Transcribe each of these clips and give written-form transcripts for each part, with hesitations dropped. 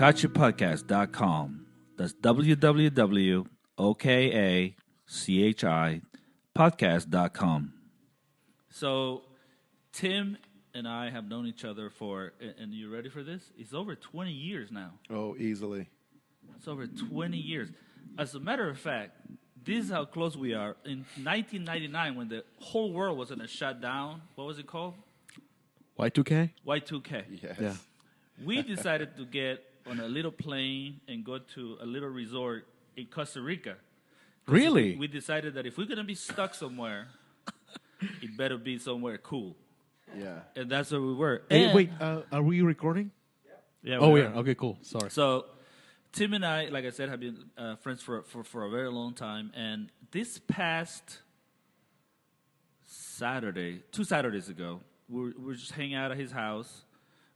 OcachiPodcast.com. That's www.okachipodcast.com. So, Tim and I have known each other for, and you ready for this? It's over 20 years now. Oh, easily. It's over 20 years. As a matter of fact, this is how close we are. In 1999, when the whole world was in a shutdown, what was it called? Y2K? Y2K. Yes. Yeah. We decided to get on a little plane and go to a little resort in Costa Rica. Really? We decided that if we're going to be stuck somewhere, it better be somewhere cool. Yeah. And that's where we were. Hey, And- wait, are we recording? Yeah, Oh, we yeah. are. Okay, cool. Sorry. So, Tim and I, like I said, have been friends for a very long time. And this past Saturday, 2 Saturdays ago, we were just hanging out at his house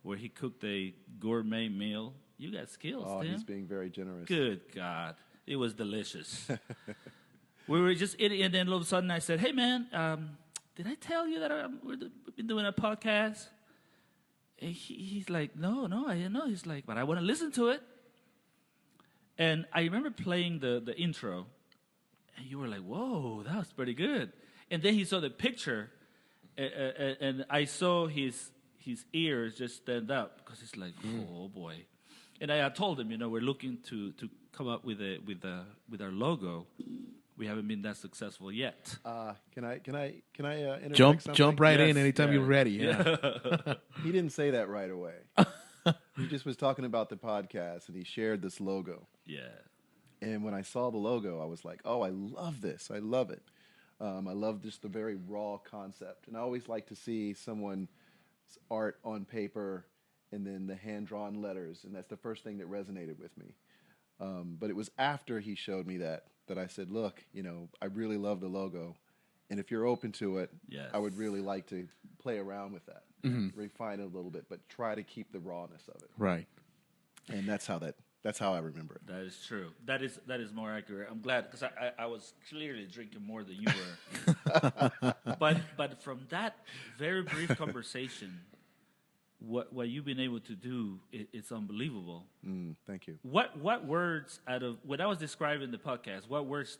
where he cooked a gourmet meal. You got skills, Oh, Tim. he's being very generous. Good God. It was delicious. We were just eating, and then all of a sudden I said, hey, man, did I tell you that we've been doing a podcast? And he's like, no, I didn't know. He's like, but I want to listen to it. And I remember playing the intro, and you were like, whoa, that was pretty good. And then he saw the picture, and I saw his ears just stand up because he's like, oh, boy. And I told him, we're looking to come up with our logo. We haven't been that successful yet. Can I interject Jump something? right Yes, in anytime yeah. you're ready. Yeah. He didn't say that right away. He just was talking about the podcast, and he shared this logo. Yeah. And when I saw the logo, I was like, oh, I love this. I love it. I love just the very raw concept. And I always like to see someone's art on paper and then the hand-drawn letters. And that's the first thing that resonated with me. But it was after he showed me that I said, look, I really love the logo. And if you're open to it, Yes. I would really like to play around with that, refine it a little bit, but try to keep the rawness of it. Right. And that's how I remember it. That is true. That is more accurate. I'm glad because I was clearly drinking more than you were. but from that very brief conversation, what you've been able to do, it's unbelievable. Thank you. What words out of when I was describing the podcast, what words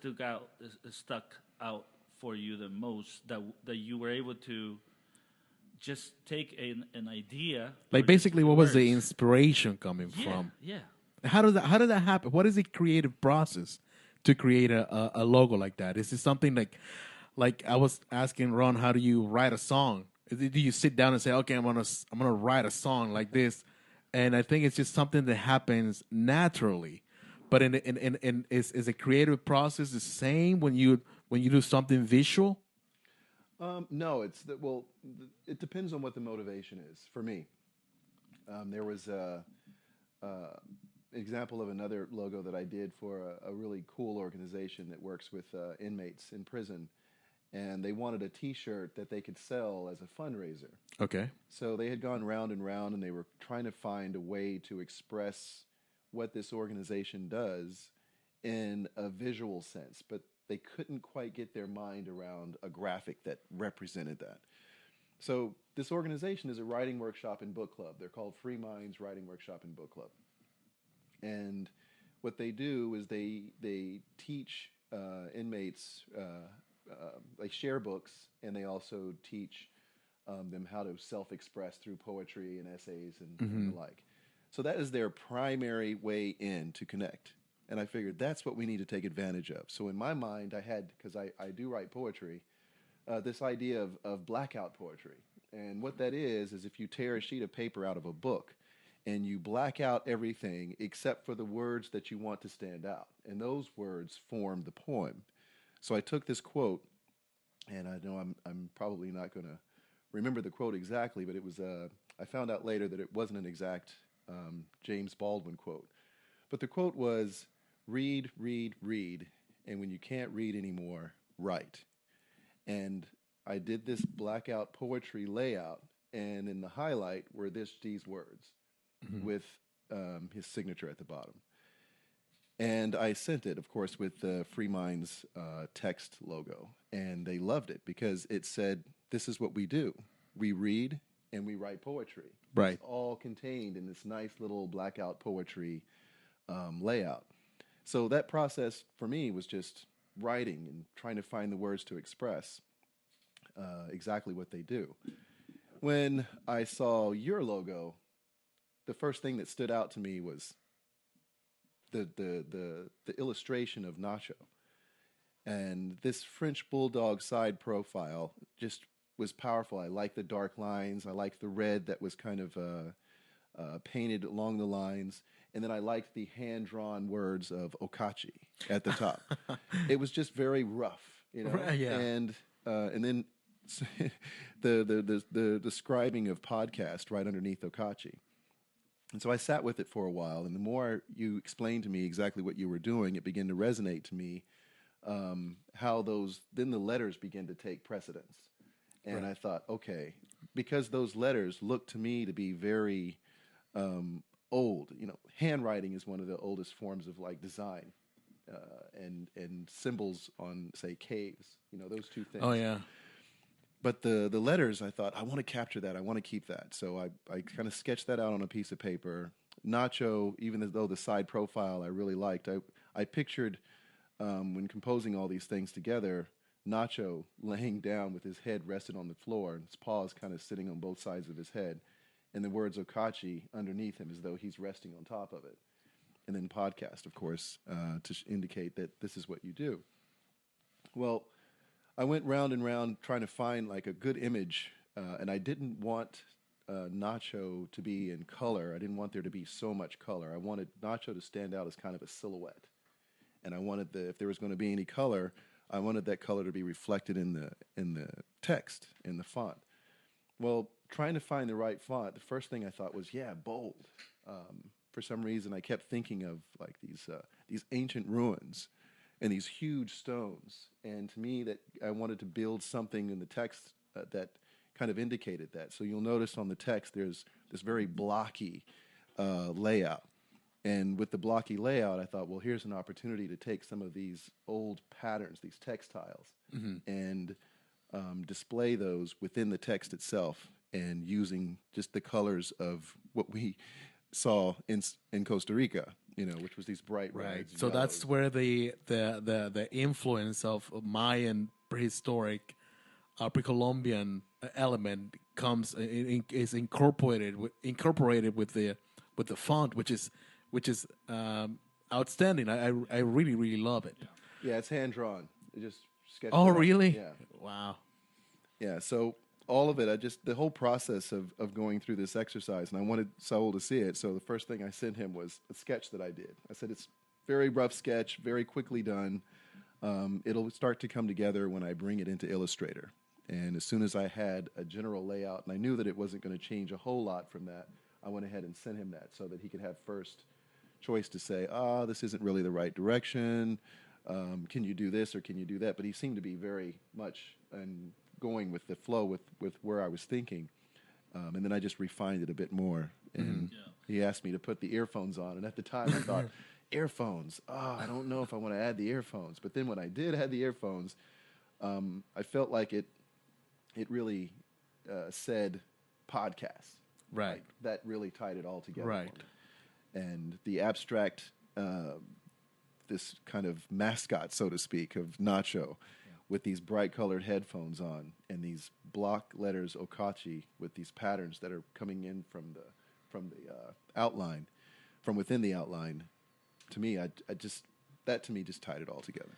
stuck out for you the most that you were able to just take an idea? Like, or basically, just what was the words? inspiration coming from? Yeah. How did that happen? What is the creative process to create a logo like that? Is it something like I was asking Ron, how do you write a song? Do you sit down and say, okay, I'm gonna write a song like this? And I think it's just something that happens naturally. But is a creative process the same when you do something visual? No, it depends on what the motivation is. For me, there was a example of another logo that I did for a really cool organization that works with inmates in prison, and they wanted a T-shirt that they could sell as a fundraiser. Okay. So they had gone round and round, and they were trying to find a way to express what this organization does in a visual sense, but they couldn't quite get their mind around a graphic that represented that. So this organization is a writing workshop and book club. They're called Free Minds Writing Workshop and Book Club. And what they do is they teach inmates, they share books, and they also teach them how to self-express through poetry and essays and the like. So that is their primary way in to connect. And I figured that's what we need to take advantage of. So in my mind, I had, because I do write poetry, this idea of blackout poetry. And what that is if you tear a sheet of paper out of a book and you black out everything except for the words that you want to stand out. And those words form the poem. So I took this quote, and I know I'm probably not going to remember the quote exactly, but it was I found out later that it wasn't an exact James Baldwin quote. But the quote was, read, read, read, and when you can't read anymore, write. And I did this blackout poetry layout, and in the highlight were these words with his signature at the bottom. And I sent it, of course, with the Free Minds text logo, and they loved it because it said, this is what we do. We read and we write poetry. Right. It's all contained in this nice little blackout poetry layout. So that process for me was just writing and trying to find the words to express exactly what they do. When I saw your logo, the first thing that stood out to me was the illustration of Nacho. And this French bulldog side profile just was powerful. I liked the dark lines. I liked the red that was kind of painted along the lines. And then I liked the hand-drawn words of Ocachi at the top. It was just very rough, you know. Right, yeah. And then the describing of podcast right underneath Ocachi. And so I sat with it for a while, and the more you explained to me exactly what you were doing, it began to resonate to me. How then the letters began to take precedence. And Right. I thought, okay, because those letters look to me to be very old. You know, handwriting is one of the oldest forms of like design, and symbols on, say, caves. You know, those two things. Oh yeah. But the letters, I thought, I want to capture that. I want to keep that. So I kind of sketched that out on a piece of paper. Nacho, even though the side profile I really liked, I pictured when composing all these things together, Nacho laying down with his head rested on the floor and his paws kind of sitting on both sides of his head, and the words Ocachi underneath him as though he's resting on top of it. And then podcast, of course, to indicate that this is what you do. Well, I went round and round trying to find like a good image, and I didn't want Nacho to be in color. I didn't want there to be so much color. I wanted Nacho to stand out as kind of a silhouette. And I wanted if there was going to be any color, I wanted that color to be reflected in the text, in the font. Well, trying to find the right font, the first thing I thought was, yeah, bold. For some reason, I kept thinking of like these ancient ruins and these huge stones. And to me, that I wanted to build something in the text that kind of indicated that. So you'll notice on the text, there's this very blocky layout. And with the blocky layout, I thought, well, here's an opportunity to take some of these old patterns, these textiles, and display those within the text itself, and using just the colors of what we saw in Costa Rica, you know, which was these bright Right. reds. So that's where the influence of Mayan prehistoric pre-Columbian element comes is incorporated with the font, which is outstanding. I really really love it. Yeah, it's hand drawn. It just sketched. Oh it out. really? Yeah. Wow. Yeah, so all of it, the whole process of going through this exercise, and I wanted Saul to see it, so the first thing I sent him was a sketch that I did. I said, it's very rough sketch, very quickly done. It'll start to come together when I bring it into Illustrator. And as soon as I had a general layout, and I knew that it wasn't going to change a whole lot from that, I went ahead and sent him that so that he could have first choice to say, this isn't really the right direction. Can you do this or can you do that? But he seemed to be very much going with the flow with where I was thinking. And then I just refined it a bit more. And he asked me to put the earphones on. And at the time I thought, earphones, I don't know if I want to add the earphones. But then when I did add the earphones, I felt like it really said podcast. Right. Like, that really tied it all together. Right. For me. And the abstract, this kind of mascot, so to speak, of Nacho, with these bright colored headphones on and these block letters Ocachi with these patterns that are coming in from the outline, from within the outline. To me, that to me just tied it all together.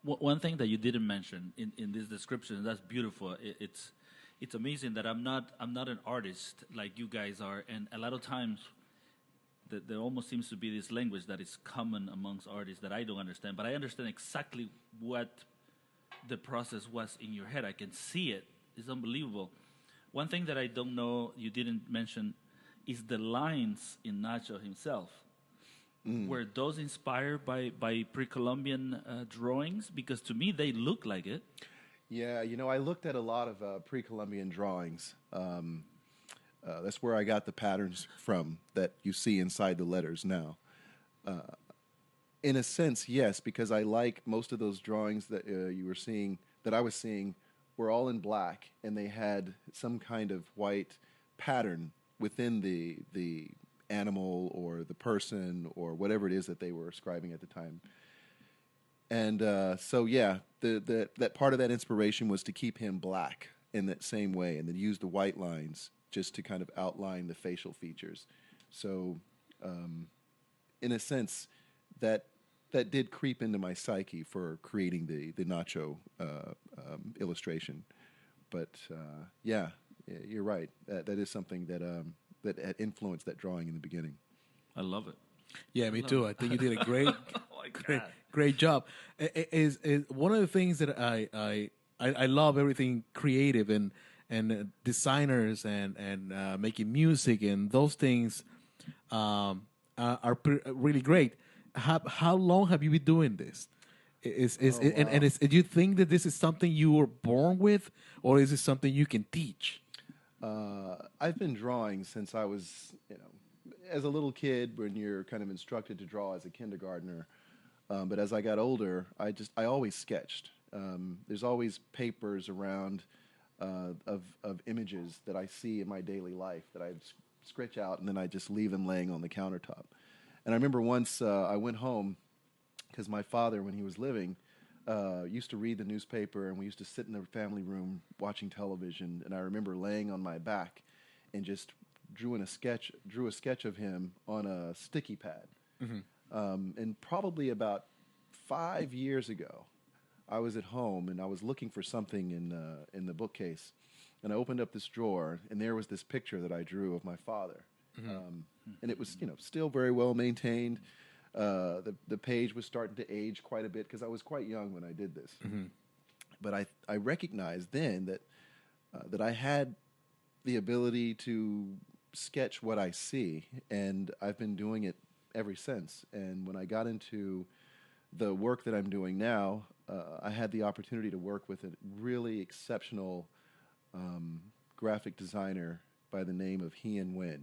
One thing that you didn't mention in this description, and that's beautiful. It's amazing that I'm not an artist like you guys are, and a lot of times there almost seems to be this language that is common amongst artists that I don't understand, but I understand exactly what the process was in your head. I can see it. It's unbelievable. One thing that I don't know you didn't mention is the lines in Nacho himself. Were those inspired by pre-Columbian drawings? Because to me, they look like it. Yeah, I looked at a lot of pre-Columbian drawings. That's where I got the patterns from that you see inside the letters now. In a sense, yes, because I like most of those drawings that you were seeing, that I was seeing, were all in black, and they had some kind of white pattern within the animal or the person or whatever it is that they were ascribing at the time. And so, yeah, that part of that inspiration was to keep him black in that same way, and then use the white lines just to kind of outline the facial features. So, in a sense, that did creep into my psyche for creating the Nacho illustration. But yeah, you're right. That is something that had influenced that drawing in the beginning. I love it. Yeah, me too. I think you did a great, Oh my great, God. great job. Is one of the things that I love everything creative and designers and making music and those things are really great. How long have you been doing this? Do you think that this is something you were born with, or is it something you can teach? I've been drawing since I was, as a little kid when you're kind of instructed to draw as a kindergartner. But as I got older, I always sketched. There's always papers around of images that I see in my daily life that I sketch out, and then I just leave them laying on the countertop. And I remember once I went home because my father, when he was living, used to read the newspaper, and we used to sit in the family room watching television. And I remember laying on my back and just drew a sketch of him on a sticky pad. And probably about 5 years ago, I was at home and I was looking for something in the bookcase, and I opened up this drawer, and there was this picture that I drew of my father. And it was, still very well maintained. The page was starting to age quite a bit because I was quite young when I did this. But I recognized then that I had the ability to sketch what I see, and I've been doing it ever since. And when I got into the work that I'm doing now, I had the opportunity to work with a really exceptional graphic designer by the name of Hien Nguyen.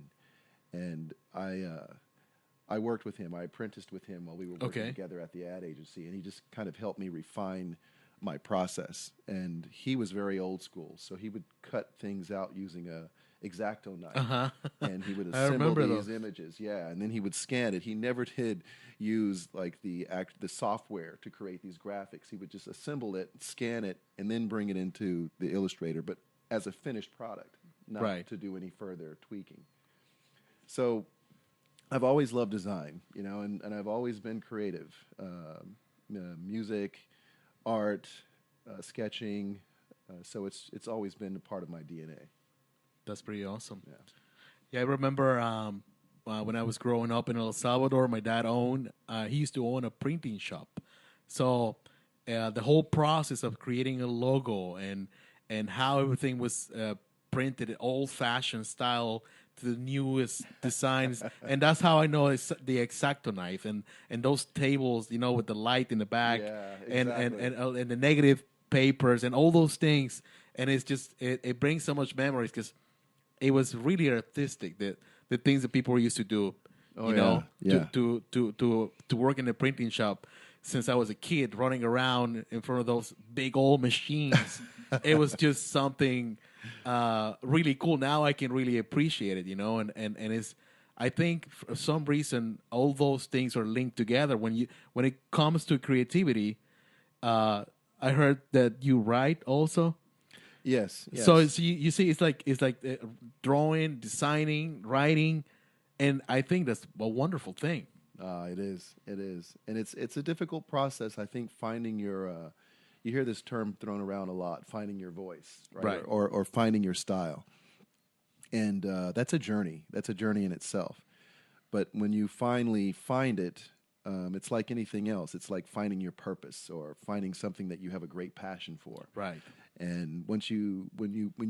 And I worked with him. I apprenticed with him while we were working together at the ad agency, and he just kind of helped me refine my process. And he was very old school, so he would cut things out using a X-Acto knife, and he would assemble these images. Yeah, and then he would scan it. He never did use like the software to create these graphics. He would just assemble it, scan it, and then bring it into the Illustrator, but as a finished product, not to do any further tweaking. So I've always loved design, and I've always been creative. Music, art, sketching. So it's always been a part of my DNA. That's pretty awesome. Yeah. Yeah, I remember when I was growing up in El Salvador, my dad he used to own a printing shop. So the whole process of creating a logo and how everything was printed old-fashioned style to the newest designs, and that's how I know it's the X-Acto knife and those tables, with the light in the back, and the negative papers and all those things, and it's just it brings so much memories because it was really artistic. The things that people used to do, to work in the printing shop. Since I was a kid, running around in front of those big old machines, it was just something really cool. Now I can really appreciate it, and it's. I think for some reason all those things are linked together. When it comes to creativity, I heard that you write also. Yes. So you see, it's like drawing, designing, writing, and I think that's a wonderful thing. It is, and it's a difficult process. I think finding your, you hear this term thrown around a lot, finding your voice, right? Or finding your style, and that's a journey. That's a journey in itself. But when you finally find it, it's like anything else. It's like finding your purpose or finding something that you have a great passion for. Right. And when you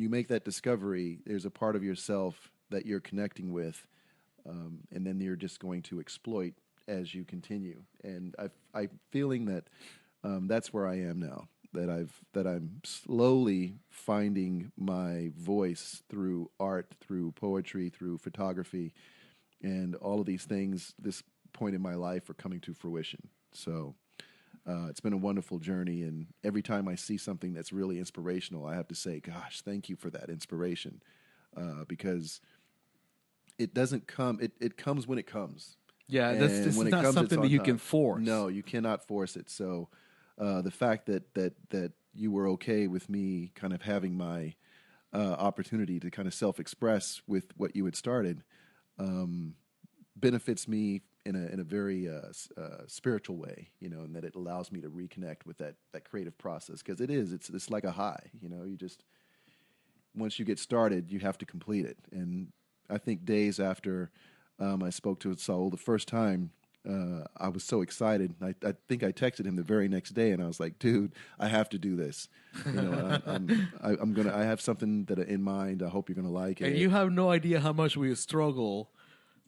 make that discovery, there's a part of yourself that you're connecting with. And then you're just going to exploit as you continue. And I'm feeling that that's where I am now. That I'm slowly finding my voice through art, through poetry, through photography, and all of these things. This point in my life are coming to fruition. So it's been a wonderful journey. And every time I see something that's really inspirational, I have to say, "Gosh, thank you for that inspiration," because it doesn't come. It comes when it comes. Yeah, And this is when it not comes, it's something on that you time. can force. No, you cannot force it. So the fact that you were okay with me kind of having my opportunity to kind of self-express with what you had started benefits me in a very spiritual way, and that it allows me to reconnect with that creative process, because it's like a high, you just, once you get started, you have to complete it. And I think days after I spoke to Saul the first time, I was so excited. I think I texted him the very next day, and I was like, "Dude, I have to do this. I'm gonna. I have something that in mind. I hope you're gonna like it." And you have no idea how much we struggle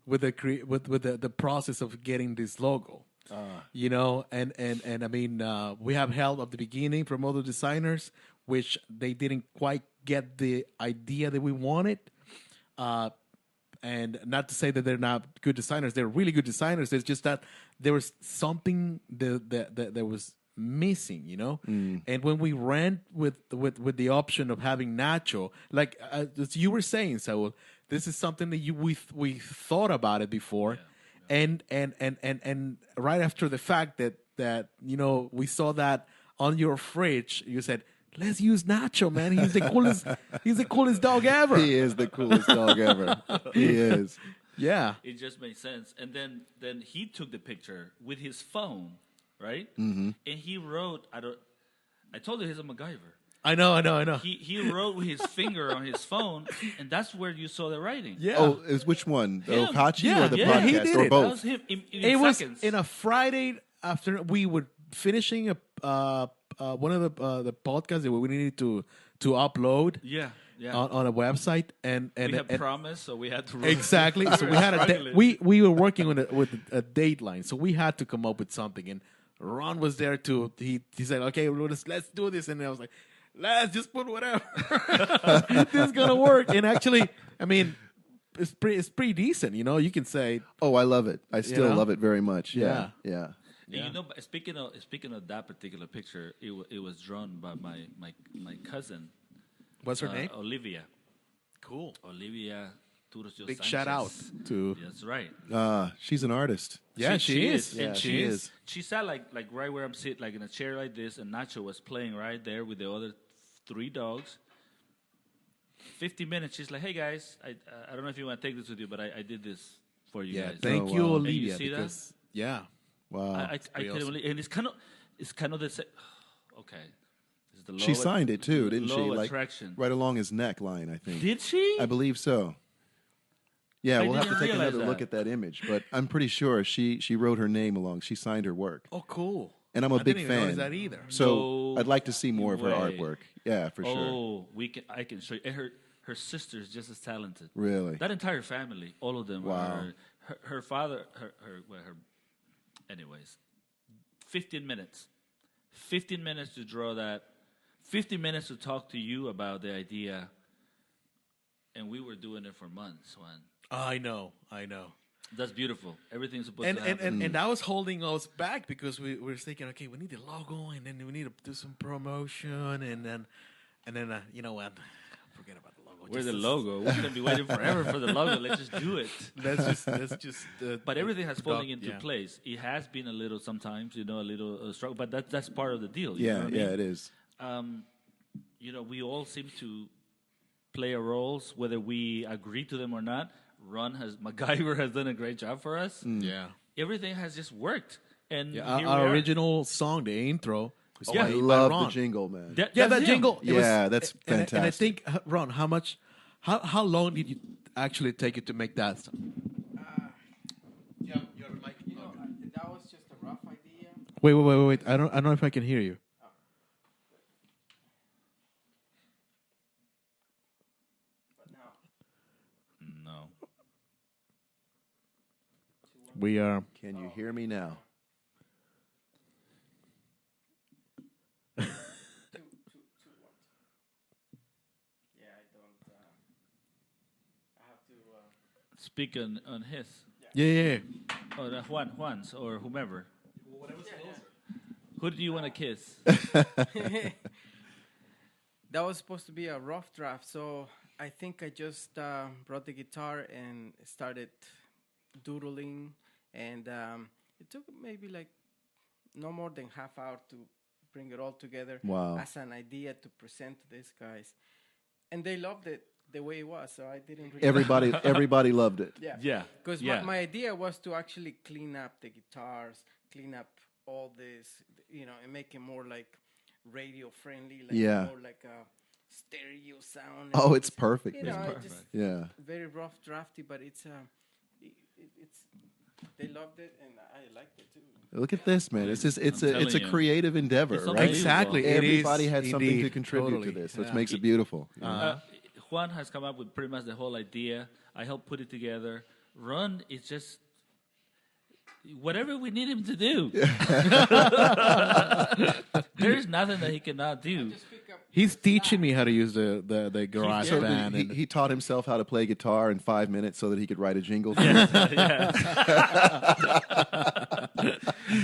with the process of getting this logo. And I mean, we have help at the beginning from other designers, which they didn't quite get the idea that we wanted. And not to say that they're not good designers; they're really good designers. It's just that there was something that was missing, And when we ran with the option of having Nacho, like as you were saying, Saul, this is something that we thought about it before, and right after the fact that we saw that on your fridge, you said, let's use Nacho, man. He's the coolest dog ever. He is the coolest dog ever. He is. Yeah. It just made sense. And then he took the picture with his phone, right? Mm-hmm. And he wrote, I told you he's a MacGyver. I know. He wrote with his finger on his phone, and that's where you saw the writing. Yeah. Oh, is which one? The Him. Okachi or the Yeah, podcast, he did or it. That both? was him in It was seconds. in a Friday afternoon. We were finishing one of the podcasts that we needed to upload yeah. on a website, and We had and promised, so we had to exactly. So we had struggling. we were working with a dateline, so we had to come up with something. And Ron was there too. He said, "Okay, let's do this," and I was like, "Let's just put whatever. This is gonna work." And actually, I mean, it's pretty decent. You can say, Oh, I love it. I still love it very much. Yeah. And but speaking of that particular picture, it was drawn by my cousin. "What's her name?" Olivia. Cool. Olivia Turcio Big Sanchez. shout out to. That's right. She's an artist. Yeah, she is. Yeah, And she is. She sat like right where I'm sitting, like in a chair like this, and Nacho was playing right there with the other 3 dogs. 50 minutes. She's like, "Hey guys, I don't know if you want to take this with you, but I did this for you guys." Thank Oh, you, wow. Olivia. And you see that? because, yeah. Wow. I couldn't believe, and it's kind of the same. Okay, this is the She law of- signed it too, didn't she? law of Like attraction. right along his neckline, I think. Did she? I believe so. Yeah, I we'll have to didn't take realize another look that. at that image, but I'm pretty sure she wrote her name along. She signed her work, Oh, cool. and I'm a I big didn't even fan. notice that either. So No I'd like to see more of her way. artwork. Yeah, for sure. Oh, I can show you. And her sister is just as talented. Really? That entire family, all of them. Wow. Are, her father, her. Anyways, 15 minutes. 15 minutes to draw that. 15 minutes to talk to you about the idea. And we were doing it for months, man. I know. That's beautiful. Everything's supposed to happen. And that was holding us back because we were thinking, okay, we need the logo, and then we need to do some promotion, and then you know what? Forget about the logo. Where's Just- the logo? We're gonna be waiting forever for the logo. Let's just do it. Let's just. But everything has fallen into yeah. place. It has been a little sometimes, a little struggle, but that's part of the deal. You know Yeah, what I mean? yeah, it is. We all seem to play our roles, whether we agree to them or not. MacGyver has done a great job for us. Yeah. Everything has just worked, and Yeah, here our we are. original song, the intro. Was Yeah. I played by love Ron. the jingle, man. That- Yeah, that's that him. jingle. it Yeah, was- that's And I fantastic. think, Ron, how long did you actually take it to make that? Yeah, you have a mic. That was just a rough idea. Wait. I don't know if I can hear you. But now, No. We are. Can you hear me now? two, one. Yeah, I don't. I have to. Speak on his. Yeah. Or Juan's or whomever. Who do you want to kiss? That was supposed to be a rough draft, so I think I just brought the guitar and started doodling, and it took maybe like no more than half hour to bring it all together Wow. as an idea to present to these guys, and they loved it the way it was. So I didn't really Everybody loved it. yeah. Yeah. Because Yeah. my idea was to actually clean up the guitars, clean up all this, and make it more like radio friendly, like Yeah. more like a stereo sound. Oh, it's perfect, You know, man. it just Yeah. very rough, drafty, but it's it's they loved it and I liked it too. Look at this, man. It's just it's I'm a telling you. creative endeavor, It's right? unbelievable. Exactly. It Everybody is had something to indeed. contribute Totally. to this, which Yeah. makes it beautiful. Juan has come up with pretty much the whole idea. I helped put it together. Ron is just whatever we need him to do. There's nothing that he cannot do. Just pick up He's teaching me how to use the garage So band. he taught himself how to play guitar in 5 minutes so that he could write a jingle.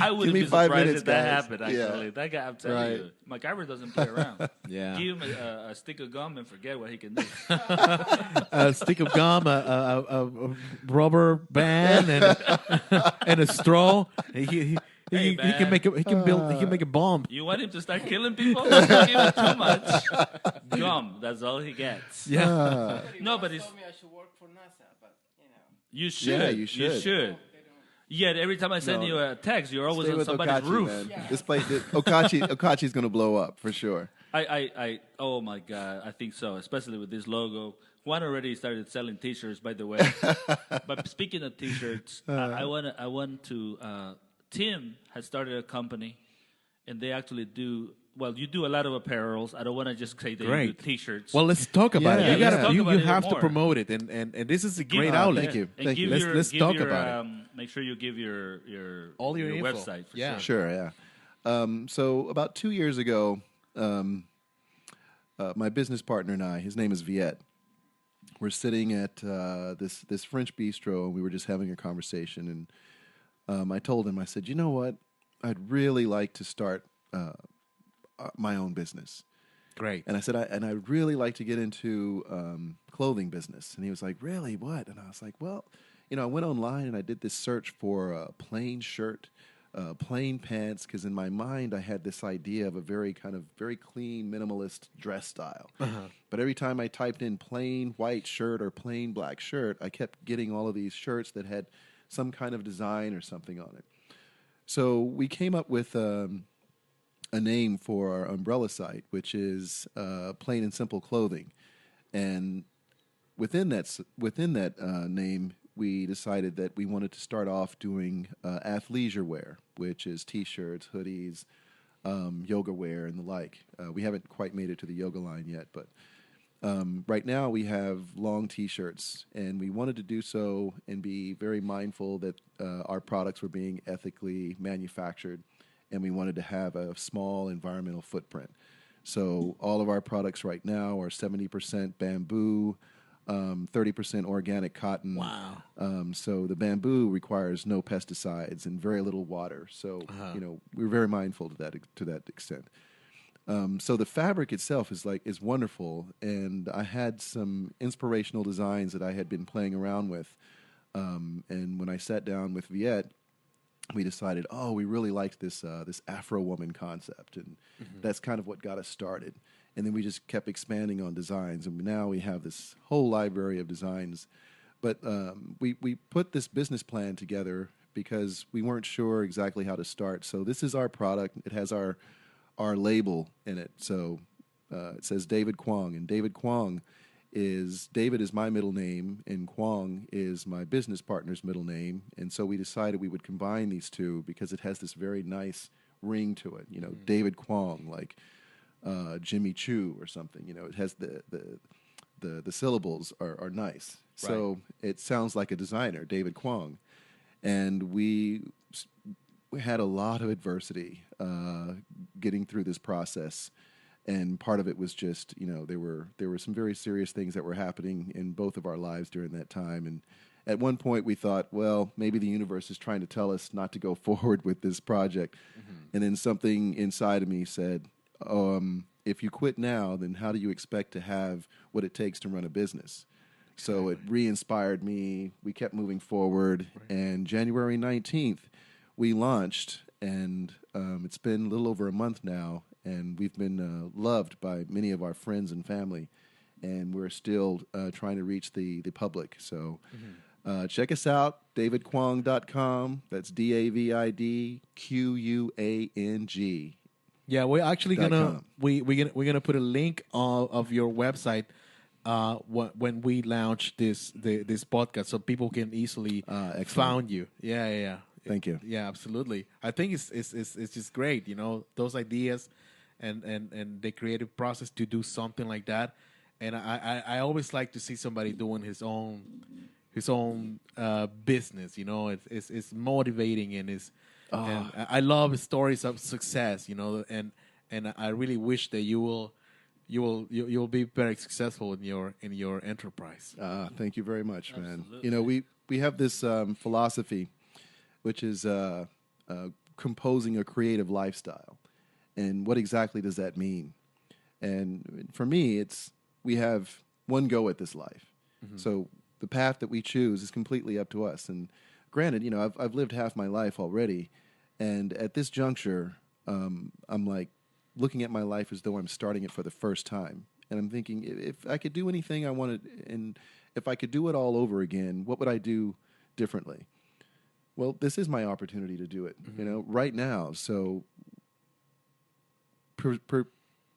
I wouldn't me be 5 surprised minutes, if that guys. happened, Yeah. actually. That guy, I'm telling Right. you, MacGyver doesn't play around. Yeah. Give him a stick of gum and forget what he can do. A stick of gum, a rubber band, and a straw. He Hey, can make a, he can make a bomb. You want him to start killing people? Don't give him too much. Gum, that's all he gets. Yeah. No, but it's, told me I should work for NASA, but you should. Yeah, you You should. should. Yet every time I send No. you a text, you're always Stay on with somebody's Ocachi, roof. man. This place, Ocachi's going to blow up for sure. Oh my God, I think so, especially with this logo. Juan already started selling T-shirts, by the way. But speaking of T-shirts, I want to. Tim has started a company, and they actually do. Well, you do a lot of apparels. I don't want to just say that you do Great. T-shirts. Well, let's talk about Yeah, it. You let's gotta, talk you, about you it have to more. promote it, and this is a great Give- outlet. thank you. And Thank give you. your- Let's give talk your, about it. Make sure you give your All your info. website. For Yeah. sure. Sure, yeah. So about 2 years ago, my business partner and I, his name is Viet, we're sitting at this French bistro, and we were just having a conversation. And I told him, I said, you know what? I'd really like to start my own business. Great. And I said, I'd really like to get into clothing business. And he was like, really? What? And I was like, well, I went online and I did this search for a plain shirt, plain pants, because in my mind I had this idea of a very clean, minimalist dress style. But every time I typed in plain white shirt or plain black shirt, I kept getting all of these shirts that had some kind of design or something on it. So we came up with a name for our umbrella site, which is Plain and Simple Clothing, and within that name, we decided that we wanted to start off doing athleisure wear, which is T-shirts, hoodies, yoga wear, and the like. We haven't quite made it to the yoga line yet, but right now we have long T-shirts, and we wanted to do so and be very mindful that our products were being ethically manufactured, and we wanted to have a small environmental footprint. So all of our products right now are 70% bamboo, 30% organic cotton. Wow. So the bamboo requires no pesticides and very little water. So we're very mindful to that extent. So the fabric itself is wonderful, and I had some inspirational designs that I had been playing around with. And when I sat down with Viet, we decided, we really liked this Afro woman concept, and that's kind of what got us started. And then we just kept expanding on designs, and now we have this whole library of designs. But we put this business plan together because we weren't sure exactly how to start. So this is our product. It has our label in it. So it says David Kwong, and David is my middle name, and Kwong is my business partner's middle name. And so we decided we would combine these two because it has this very nice ring to it. David Kwong, like Jimmy Choo or something. It has the syllables are nice. Right. So it sounds like a designer, David Kwong. And we had a lot of adversity getting through this process. And part of it was just, there were some very serious things that were happening in both of our lives during that time. And at one point we thought, well, maybe the universe is trying to tell us not to go forward with this project. And then something inside of me said, if you quit now, then how do you expect to have what it takes to run a business? So it re-inspired me. We kept moving forward, and January 19th, we launched, and it's been a little over a month now, and we've been loved by many of our friends and family, and we're still trying to reach the public. So check us out, davidquang.com. That's DAVIDQUANG. Yeah, we're actually gonna .com. we're gonna put a link of your website when we launch this podcast, so people can easily Excellent. found you. Yeah. Thank you. Yeah, absolutely. I think it's just great. Those ideas and the creative process to do something like that. And I always like to see somebody doing his own business. It's motivating and and I love stories of success. And I really wish that you'll be very successful in your enterprise. Thank you very much, man. Absolutely. We have this philosophy, which is composing a creative lifestyle. And what exactly does that mean? And for me, we have one go at this life. So the path that we choose is completely up to us. And granted, I've lived half my life already. And at this juncture, I'm like looking at my life as though I'm starting it for the first time. And I'm thinking, if I could do anything I wanted, and if I could do it all over again, what would I do differently? Well, this is my opportunity to do it, right now. So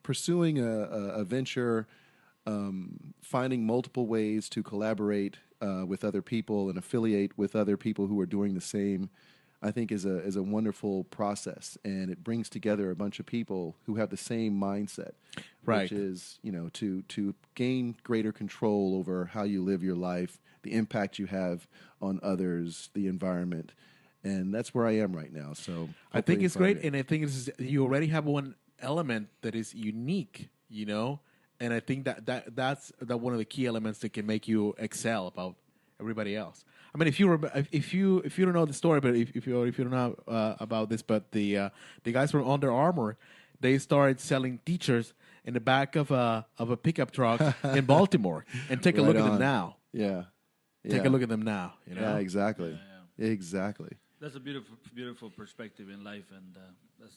pursuing a venture, finding multiple ways to collaborate with other people and affiliate with other people who are doing the same, I think is a wonderful process, and it brings together a bunch of people who have the same mindset, Right. which is to gain greater control over how you live your life, the impact you have on others, the environment, and that's where I am right now. So I think hopefully it's you find great, it. and I think you already have one element that is unique, and I think that's one of the key elements that can make you excel about everybody else. I mean, if you don't know the story, but if you don't know about this, but the guys from Under Armour, they started selling T-shirts in the back of a pickup truck in Baltimore, and take a Right look at them on. now. Yeah. Take a look at them now. Yeah, exactly. Yeah. Exactly. That's a beautiful perspective in life, and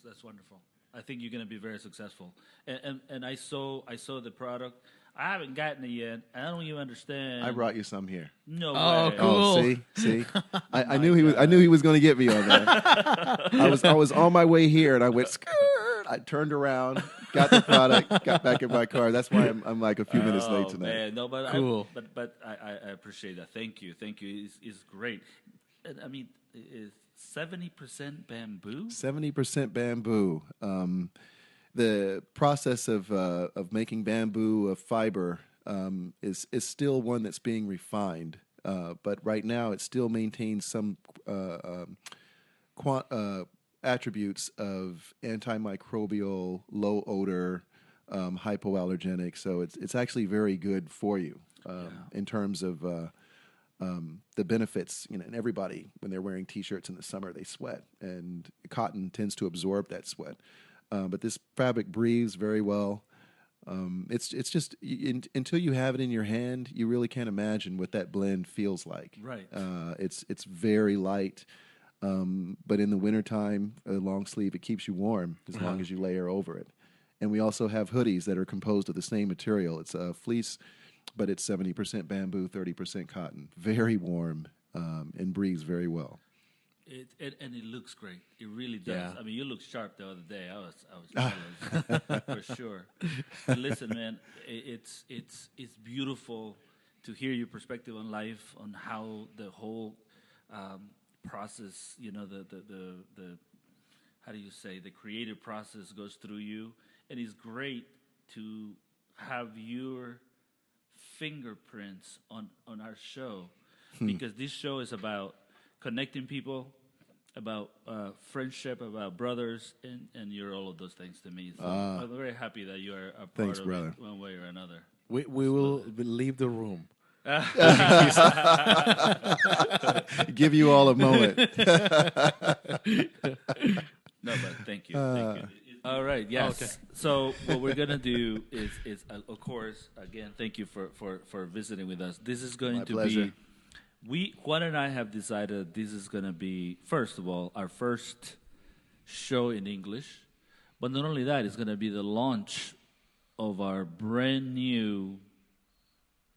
that's wonderful. I think you're going to be very successful. And I saw the product. I haven't gotten it yet. I don't even understand. I brought you some here. No Oh, way. cool. Oh, see. I knew he was. I knew he was going to get me on that. I was on my way here, and I went skirt. I turned around, got the product, got back in my car. That's why I'm like a few minutes late tonight. Man, no, but Cool. but I appreciate that. Thank you. It's great. And, I mean, is 70% bamboo? 70% bamboo. The process of making bamboo a fiber is still one that's being refined, but right now it still maintains some attributes of antimicrobial, low odor, hypoallergenic. So it's actually very good for you in terms of the benefits. And everybody, when they're wearing T-shirts in the summer, they sweat, and cotton tends to absorb that sweat. But this fabric breathes very well. It's just until you have it in your hand, you really can't imagine what that blend feels like. Right. It's very light, but in the wintertime, a long sleeve, it keeps you warm as long as you layer over it. And we also have hoodies that are composed of the same material. It's a fleece, but it's 70% bamboo, 30% cotton. Very warm and breathes very well. And it looks great. It really does. Yeah. I mean, you looked sharp the other day. I was jealous for sure. But listen, man, it's beautiful to hear your perspective on life, on how the whole process, the how do you say, the creative process goes through you, and it's great to have your fingerprints on our show, because this show is about connecting people, about friendship, about brothers, and you're all of those things to me. So I'm very happy that you are a part Thanks, of brother. it one way or another. We will leave the room. Give you all a moment. No, but thank you. Thank you. All right. Yes. Okay. So what we're gonna do is of course, again, thank you for visiting with us. This is going My to pleasure. be. Juan and I have decided this is gonna be first of all our first show in English, but not only that, it's gonna be the launch of our brand new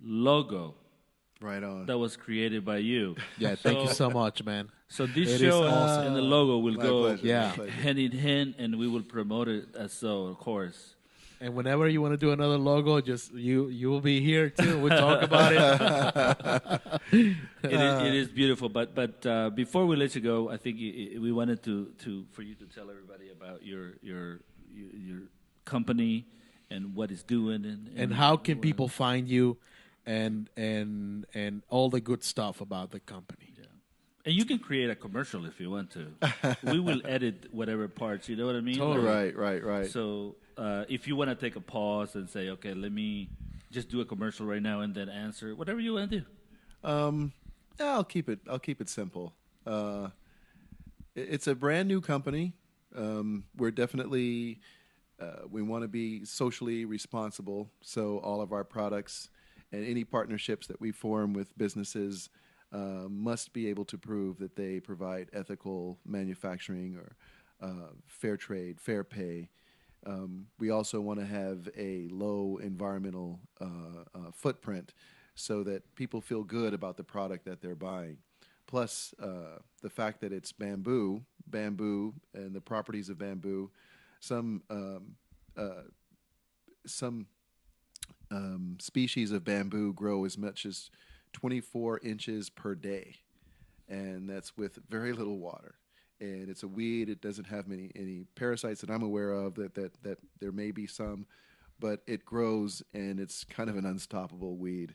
logo Right on. that was created by you. Yeah, thank you so much, man. So this It show is awesome. and the logo will My go pleasure. Yeah. My pleasure. hand in hand, and we will promote it as so, of course. And whenever you want to do another logo, just you will be here too. We'll talk about it. It is beautiful, but before we let you go, I think we wanted to for you to tell everybody about your company and what it's doing And how can people find you, and all the good stuff about the company? And you can create a commercial if you want to. We will edit whatever parts. You know what I mean? Totally. Right. So if you want to take a pause and say, okay, let me just do a commercial right now and then answer whatever you want to do. Yeah, I'll keep it simple. It's a brand new company. We're definitely we want to be socially responsible. So all of our products and any partnerships that we form with businesses must be able to prove that they provide ethical manufacturing or fair trade, fair pay. We also want to have a low environmental footprint so that people feel good about the product that they're buying. Plus, the fact that it's bamboo, and the properties of bamboo, some species of bamboo grow as much as 24 inches per day, and that's with very little water. And it's a weed. It doesn't have any parasites that I'm aware of. That there may be some, but it grows, and it's kind of an unstoppable weed.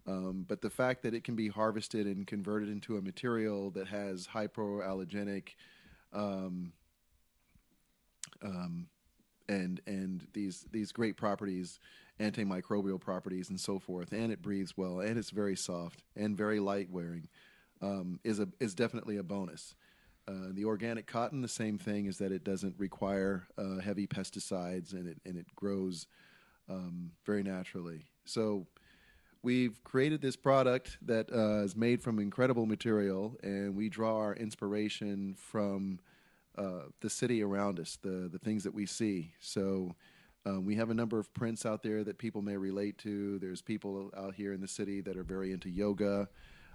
But the fact that it can be harvested and converted into a material that has hypoallergenic and these great properties, antimicrobial properties, and so forth, and it breathes well, and it's very soft and very light wearing, is definitely a bonus. The organic cotton, the same thing, is that it doesn't require heavy pesticides, and it grows very naturally. So we've created this product that is made from incredible material, and we draw our inspiration from the city around us, the things that we see. So we have a number of prints out there that people may relate to. There's people out here in the city that are very into yoga.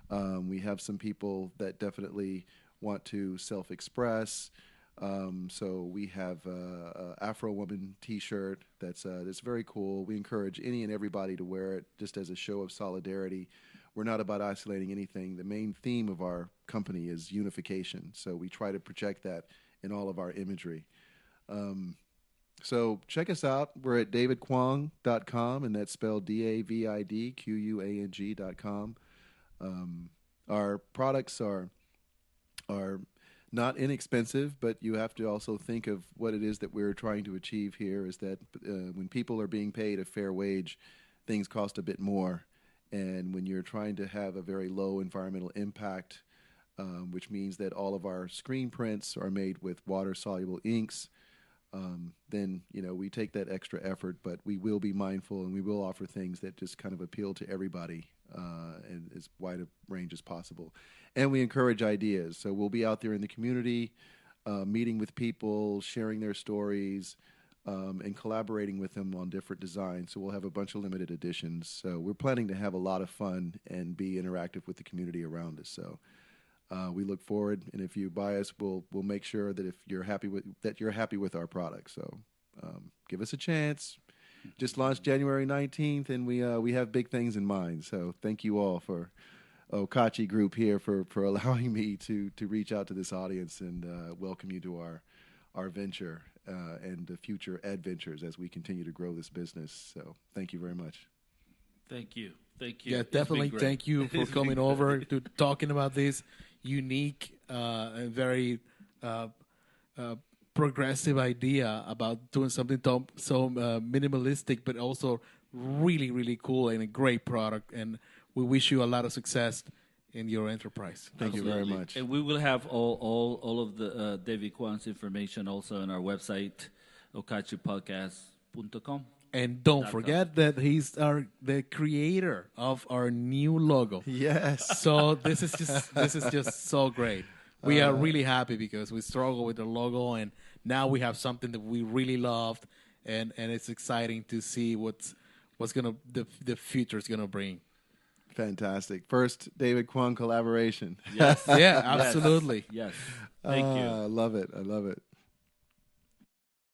We have some people that definitely want to self-express. So we have a Afro Woman T-shirt that's very cool. We encourage any and everybody to wear it just as a show of solidarity. We're not about isolating anything. The main theme of our company is unification, so we try to project that in all of our imagery. So check us out. We're at davidkwong.com, and that's spelled DAVIDQUANG.com. Our products are not inexpensive, but you have to also think of what it is that we're trying to achieve here is that when people are being paid a fair wage, things cost a bit more. And when you're trying to have a very low environmental impact, which means that all of our screen prints are made with water-soluble inks, then we take that extra effort, but we will be mindful, and we will offer things that just kind of appeal to everybody and as wide a range as possible. And we encourage ideas. So we'll be out there in the community, meeting with people, sharing their stories, and collaborating with them on different designs. So we'll have a bunch of limited editions. So we're planning to have a lot of fun and be interactive with the community around us. So we look forward, and if you buy us, we'll make sure that if you're happy with our product. So give us a chance. Just launched January 19th, and we have big things in mind. So thank you all for Ocachi Group here for allowing me to reach out to this audience and welcome you to our venture and the future adventures as we continue to grow this business. So thank you very much. Thank you. Yeah, It's been definitely. great. Thank you for coming over to talking about this unique and very progressive idea about doing something so minimalistic, but also really, really cool and a great product. And we wish you a lot of success in your enterprise. Thank you very Absolutely. much. And we will have all of the David Kwan's information also on our website. OcachiPodcast.com. And don't .com. forget that he's the creator of our new logo. Yes. So this is just so great. We are really happy because we struggled with the logo, and now we have something that we really loved, and it's exciting to see what's gonna the future is gonna bring. Fantastic. First David Kwon collaboration. Yes. Yeah, absolutely. Yes. Thank you. I love it. I love it.